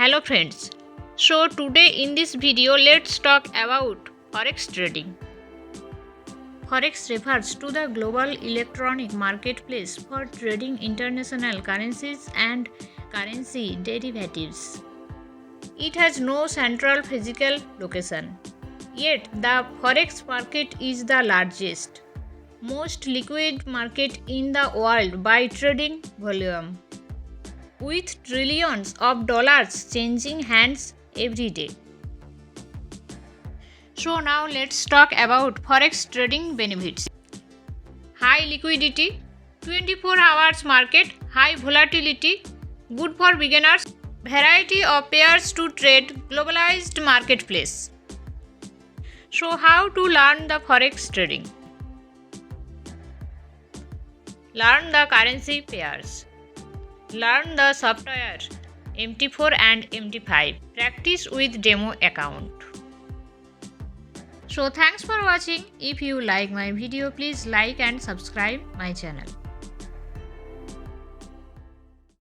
Hello friends. So today in this video let's talk about Forex trading. Forex refers to the global electronic marketplace for trading international currencies and currency derivatives. It has no central physical location. Yet the Forex market is the largest, most liquid market in the world by trading volume, with trillions of dollars changing hands every day. So now let's talk about Forex trading benefits. High liquidity, 24 hours market, high volatility, good for beginners, variety of pairs to trade, globalized marketplace. So how to learn the Forex trading? Learn the currency pairs. Learn the software MT4 and MT5. Practice with demo account. So thanks for watching. If you like my video, please like and subscribe my channel.